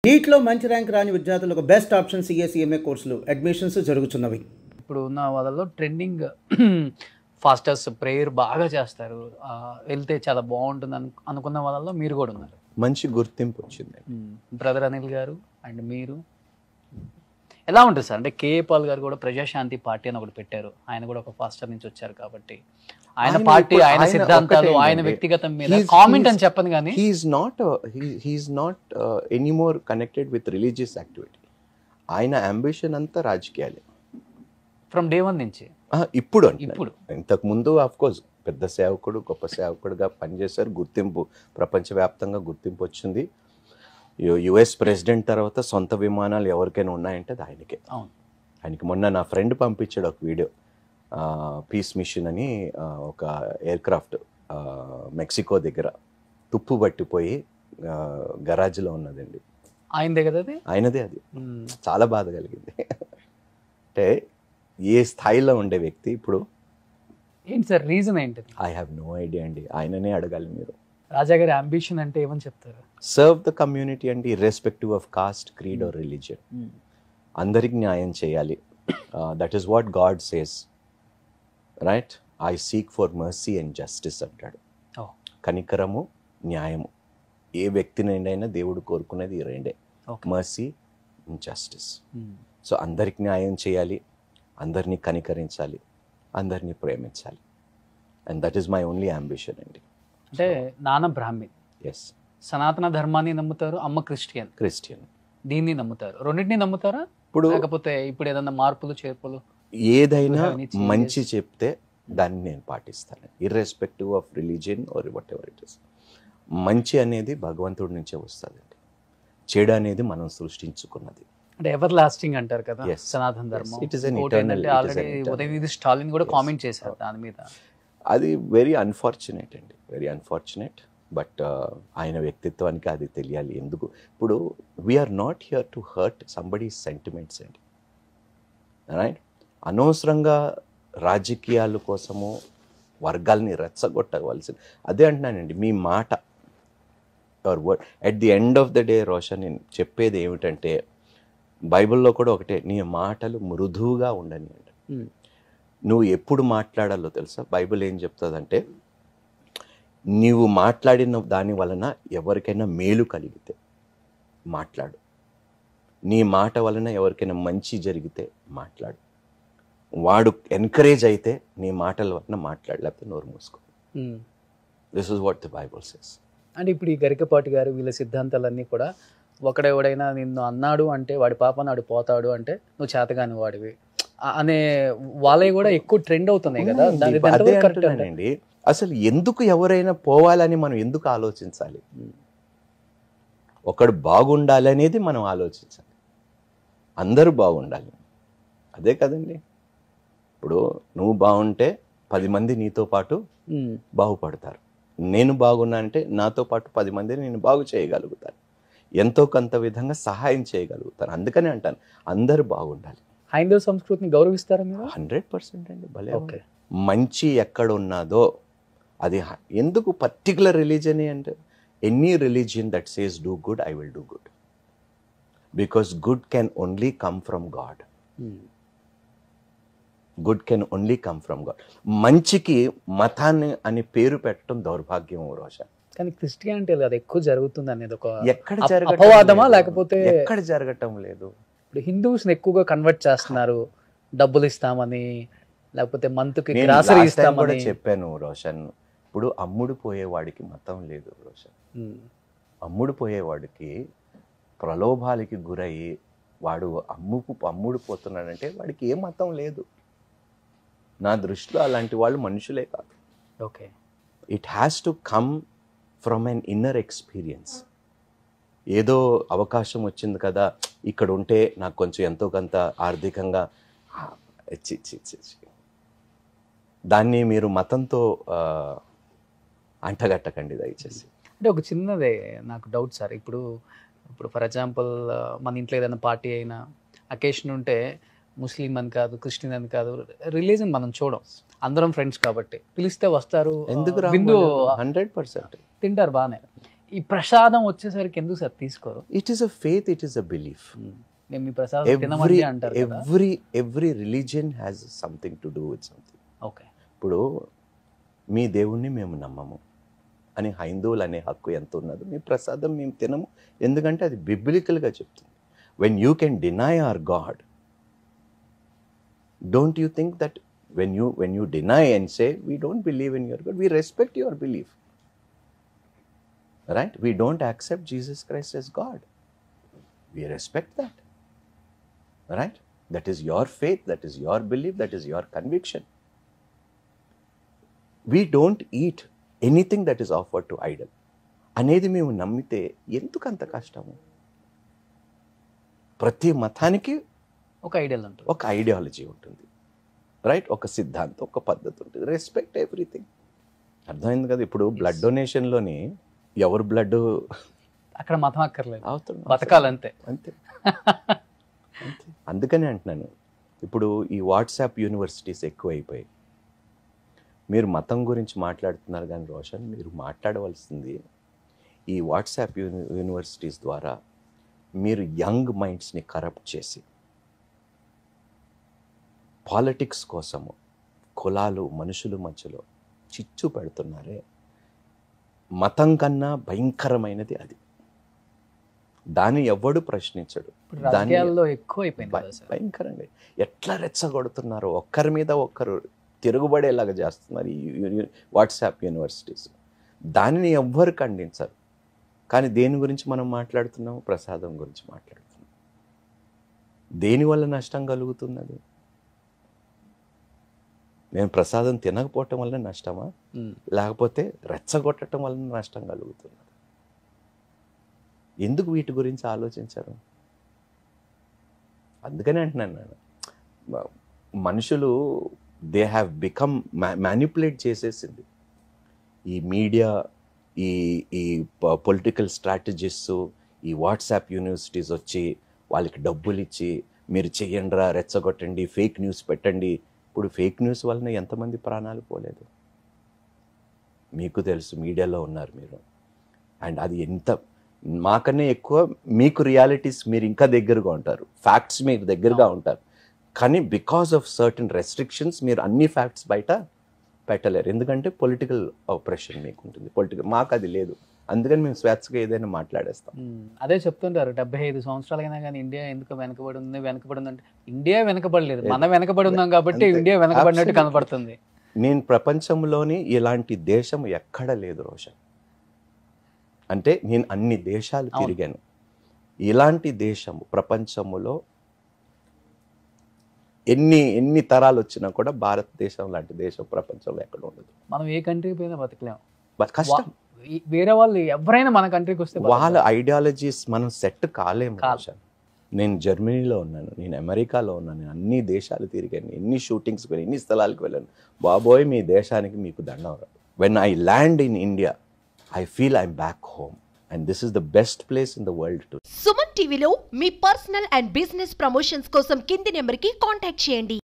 నీట్లో మంచి ర్యాంక్ రాని విద్యార్థులకు బెస్ట్ ఆప్షన్ సిఎస్ఈఎంఏ కోర్సులు అడ్మిషన్స్ జరుగుతున్నవి. ఇప్పుడు ఉన్న వాళ్ళలో ట్రెండింగ్ ఫాస్టర్స్ ప్రేయర్ బాగా చేస్తారు, వెళ్తే చాలా బాగుంటుంది అనుకున్న వాళ్ళలో మీరు కూడా ఉన్నారు. మంచి గుర్తింపు వచ్చింది. బ్రదర్ అనిల్ గారు అండ్ మీరు ఎలా ఉంటుంది సార్? అంటే కేఏ పాల్ గారు కూడా ప్రజాశాంతి పార్టీ అని ఒకటి పెట్టారు. ఆయన కూడా ఒక ఫాస్టర్ నుంచి వచ్చారు కాబట్టి ఆయన పార్టీ, ఆయన సిద్ధాంతాలు, ఆయన వ్యక్తిగతం మీద కామెంట్ అని చెప్పను కానీ he is not anymore connected with religious activity. ఆయన అంబిషన్ అంతా రాజకీయాలే ఫ్రమ్ డే వన్ నుంచి. ఇప్పుడు ఇంతకు ముందు ఆఫ్ కోర్స్ పెద్ద సేవకుడు, గొప్ప సేవకుడుగా పనిచేశారు. గుర్తింపు ప్రపంచవ్యాప్తంగా గుర్తింపు వచ్చింది. యుఎస్ ప్రెసిడెంట్ తర్వాత సొంత విమానాలు ఎవరికైనా ఉన్నాయంటే అది ఆయనకే. ఆయనకి మొన్న నా ఫ్రెండ్ పంపించాడు ఒక వీడియో, పీస్ మిషన్ అని ఒక ఎయిర్ క్రాఫ్ట్ మెక్సికో దగ్గర తుప్పు పట్టిపోయి గరాజ్లో ఉన్నదండి. ఆయనదే కదా అది? ఆయనదే. అది చాలా బాధ కలిగింది. అంటే ఏ స్థాయిలో ఉండే వ్యక్తి ఇప్పుడు ఏంటి సార్ రీజన్ ఏంటి? ఐ హ్యావ్ నో ఐడియా అండి, ఆయననే అడగాలి మీరు. రాజా గారి అంబిషన్ అంటే ఏమని చెప్తారు? సర్వ్ ద కమ్యూనిటీ అండి, irrespective of cost, creed are religion. అందరికి న్యాయం చేయాలి. That is what God says, right? I seek for mercy and justice అంటాడు. కనికరము, న్యాయము. ఏ వ్యక్తినైనా దేవుడు కోరుకునేది ఈ రెండే, మర్సీ అండ్ జస్టిస్. సో అందరికి న్యాయం చేయాలి, అందరినీ కనికరించాలి, అందరినీ ప్రేమించాలి. And that is my only ambition అండి. అంటే నాన్న బ్రాహ్మణ్, ఎస్, సనాతన ధర్మాన్ని నమ్ముతారు, అమ్మ క్రిస్టియన్. దీన్ని నమ్ముతారు, రెండింటిని నమ్ముతారా? ఇప్పుడు లేకపోతే ఇప్పుడు ఏదైనా మార్పులు చేర్పులు? ఏదైనా మంచి చెప్తే దాన్ని నేను పాటిస్తాను, irrespective of religion are what ever it is. మంచి అనేది భగవంతుడి నుంచే వస్తుందండి, చెడు అనేది మనం సృష్టించుకున్నది. అంటే ఎవర్ లాస్టింగ్ అంటారు కదా సనాతన ధర్మం. ఆల్రెడీ ఉదయనిధి స్టాలిన్ కూడా కామెంట్ చేశారు దాని మీద. అది వెరీ అన్ఫార్చునేట్ అండి, వెరీ అన్ఫార్చునేట్. బట్ ఆయన వ్యక్తిత్వానికి అది తెలియాలి. ఎందుకు ఇప్పుడు we are not here to hurt somebody's sentiments అండి, రైట్? అనవసరంగా రాజకీయాల కోసము వర్గాల్ని రెచ్చగొట్టవలసింది. అదే అంటున్నానండి, మీ మాట your word at the end of the day. Roshan, నేను చెప్పేది ఏమిటంటే బైబిల్లో కూడా ఒకటే, నీ మాటలు మృదువుగా ఉండని అంట. నువ్వు ఎప్పుడు మాట్లాడాలో తెలుసా? బైబిల్ ఏం చెప్తుందంటే, నీవు మాట్లాడిన దాని వలన ఎవరికైనా మేలు కలిగితే మాట్లాడు, నీ మాట వలన ఎవరికైనా మంచి జరిగితే మాట్లాడు, వాడు ఎంకరేజ్ అయితే నీ మాటల వలన మాట్లాడు, లేకపోతే నోరు మూసుకో. This is what the Bible says. అంటే ఇప్పుడు ఈ గరికపాటి గారు వీళ్ళ సిద్ధాంతాలన్నీ కూడా, ఒకడెవడైనా నిన్ను అన్నాడు అంటే వాడి పాప నాడు పోతాడు అంటే నువ్వు చేతగాని వాడివి అనే వాళ్ళవి కూడా ఎక్కువ ట్రెండ్ అవుతున్నాయి కదా. అదే అంటున్నానండి, అసలు ఎందుకు ఎవరైనా పోవాలని మనం ఎందుకు ఆలోచించాలి? ఒకడు బాగుండాలి అనేది మనం ఆలోచించాలి, అందరూ బాగుండాలి. అదే కదండి, ఇప్పుడు నువ్వు బాగుంటే 10 మంది నీతో పాటు బాగుపడతారు. నేను బాగున్నా అంటే నాతో పాటు 10 మంది నేను బాగు చేయగలుగుతాను, ఎంతో కొంత విధంగా సహాయం చేయగలుగుతాను. అందుకని అంటాను అందరూ బాగుండాలి. హైందవ సంస్కృతిని గౌరవిస్తారా మీరు? 100% అండి. భలే ఓకే. మంచి ఎక్కడ ఉన్నదో అది ఎందుకు పర్టికులర్ రిలీజన్ అంటే, any religion that says do good, I will do good, because good can only come from God. Good can only come from God. మంచికి మతాన్ని అని పేరు పెట్టడం దౌర్భాగ్యం రోషన్. కానీ క్రిస్టియానిటీ అది ఎక్కువ జరుగుతుంది అనేది ఒక ఎక్కడ అపవాదమా, లేకపోతే ఎక్కడ జరగటం లేదు? ఇప్పుడు హిందూస్ని ఎక్కువగా కన్వర్ట్ చేస్తున్నారు, డబ్బులు ఇస్తామని, లేకపోతే మంత్కి గ్రాసరీ ఇస్తామని చెప్పాను రోషన్. ఇప్పుడు అమ్ముడు పోయేవాడికి మతం లేదు రోషన్. అమ్ముడు పోయేవాడికి ప్రలోభాలకి గురయ్యి వాడు అమ్ముడు పోతున్నాడంటే వాడికి ఏ మతం లేదు. నా దృష్టిలో అలాంటి వాళ్ళు మనుషులే కాదు. Okay, it has to come from an inner experience. ఏదో అవకాశం వచ్చింది కదా, ఇక్కడ ఉంటే నాకు కొంచెం ఎంతో కొంత ఆర్థికంగా దాన్ని మీరు మతంతో అంటగట్టకండి దయచేసి. అంటే ఒక చిన్నదే నాకు డౌట్ సార్. ఇప్పుడు ఫర్ ఎగ్జాంపుల్ మన ఇంట్లో ఏదైనా పార్టీ అయినా అకేషన్ ఉంటే ముస్లిం అని కాదు, క్రిస్టియన్ అని కాదు, రిలీజన్ మనం చూడం, అందరం ఫ్రెండ్స్ కాబట్టి పిలిస్తే వస్తారు, ఎందుకు 100% తింటారు బాగానే. ఈ ప్రసాదం వచ్చేసరికి ఎందుకు సార్ తీసుకోరు? It is a faith, it is a belief. మేము ఈ ప్రసాదం తినమని అంటారు కదా. Every religion has something to do with something. Okay, ఇప్పుడు మీ దేవుణ్ణి మేము నమ్మము అని హైందువులు అనే హక్కు ఎంత ఉన్నదో, మీ ప్రసాదం మేము తినము, ఎందుకంటే అది బిబ్లికల్గా చెప్తుంది. When you can deny hour God, don't you think that when you deny and say we don't believe in your God, we respect your belief, right? We don't accept Jesus Christ as God, we respect that, right? That is your faith, that is your belief, that is your conviction. We don't eat anything that is offered to idol అనేది మేము నమ్మితే ఎందుకు అంత కష్టము? ప్రతి మతానికి ఒక ideal ఉంటుంది, ఒక ఐడియాలజీ ఉంటుంది, రైట్? ఒక సిద్ధాంతం, ఒక పద్ధతి ఉంటుంది. Respect everything. అర్థమైంది కదా? ఇప్పుడు బ్లడ్ డొనేషన్లోని ఎవరు బ్లడ్ అక్కడ మతం అక్కర్లేదు, అవుతుంది, బతకాలంతే, అంతే అంతే. అందుకనే అంటున్నాను, ఇప్పుడు ఈ వాట్సాప్ యూనివర్సిటీస్ ఎక్కువైపోయాయి. మీరు మతం గురించి మాట్లాడుతున్నారు కానీ రోషన్, మీరు మాట్లాడవలసింది ఈ వాట్సాప్ యూనివర్సిటీస్ ద్వారా మీరు యంగ్ మైండ్స్ని కరప్ట్ చేసి పాలిటిక్స్ కోసము కులాలు మనుషుల మధ్యలో చిచ్చు పెడుతున్నారే, మతం కన్నా భయంకరమైనది అది. దాన్ని ఎవడు ప్రశ్నించడు. రాజకీయాల్లో ఎక్కువ అయిపోయింది కదా సార్. భయంకరంగా ఎట్లా రెచ్చగొడుతున్నారు, ఒక్కరి మీద ఒక్కరు తిరుగుబడేలాగా చేస్తున్నారు ఈ వాట్సాప్ యూనివర్సిటీస్. దానిని ఎవ్వరు ఖండించరు. కానీ దేని గురించి మనం మాట్లాడుతున్నాము? ప్రసాదం గురించి మాట్లాడుతున్నాం. దేనివల్ల నష్టం కలుగుతున్నది? నేను ప్రసాదం తినకపోవటం వల్ల నష్టమా, లేకపోతే రెచ్చగొట్టడం వల్ల నష్టం కలుగుతున్నది? ఎందుకు వీటి గురించి ఆలోచించరు? అందుకనే అంటున్నాను నేను, మనుషులు దే హ్యావ్ బికమ్ మ్యానిపులేట్ చేసేసింది ఈ మీడియా, ఈ పొలిటికల్ స్ట్రాటజిస్టు, ఈ వాట్సాప్ యూనివర్సిటీస్ వచ్చి వాళ్ళకి డబ్బులు ఇచ్చి మీరు చెయ్యండిరా, రెచ్చగొట్టండి, ఫేక్ న్యూస్ పెట్టండి. ఇప్పుడు ఫేక్ న్యూస్ వలన ఎంతమంది ప్రాణాలు పోలేదు మీకు తెలుసు, మీడియాలో ఉన్నారు మీరు. అండ్ అది ఎంత మాకన్నా ఎక్కువ మీకు రియాలిటీస్ మీరు ఇంకా దగ్గరగా ఉంటారు, ఫ్యాక్ట్స్ మీరు దగ్గరగా ఉంటారు. కానీ బికాస్ ఆఫ్ సర్టన్ రెస్ట్రిక్షన్స్ మీరు అన్ని ఫ్యాక్ట్స్ బయట పెట్టలేరు, ఎందుకంటే పొలిటికల్ ఆపరేషన్ మీకు ఉంటుంది, పొలిటికల్. మాకు అది లేదు, అందుకని మేము స్వేచ్ఛగా ఏదైనా మాట్లాడేస్తాం. అదే చెప్తుంటారు, 75 సంవత్సరాలైనా కానీ ఇండియా ఎందుకు వెనకబడి ఉంది అంటే ఇండియా వెనకబడలేదు, మనం వెనకబడి ఉన్నాం కాబట్టి ఇండియా వెనకబడినట్టు కనపడుతుంది. నేను ప్రపంచంలోని ఇలాంటి దేశం ఎక్కడ లేదు రోషన్. అంటే నేను అన్ని దేశాలు తిరిగాను, ఇలాంటి దేశం ప్రపంచంలో ఎన్ని తరాలు వచ్చినా కూడా భారతదేశం లాంటి దేశం ప్రపంచంలో ఎక్కడ ఉండదు. మనం ఏ కంట్రీకి పోయినా బతకలేము, కష్టం. వేరే వాళ్ళు ఎవరైనా మన కంట్రీకి వస్తే వాళ్ళ ఐడియాలజీస్ మనం సెట్ కాలేము. నేను జర్మనీలో ఉన్నాను, నేను అమెరికాలో ఉన్నాను, నేను అన్ని దేశాలు తిరిగాను, ఎన్ని షూటింగ్స్కి వెళ్ళాను, ఎన్ని స్థలాలకు వెళ్ళాను. బాబోయ్, మీ దేశానికి మీకు దండం రాదు. When I land in India I feel I'm back home and this is the best place in the world to. Suman టీవీలో మీ పర్సనల్ అండ్ బిజినెస్ ప్రమోషన్స్ కోసం కింది నెంబర్కి కాంటాక్ట్ చేయండి.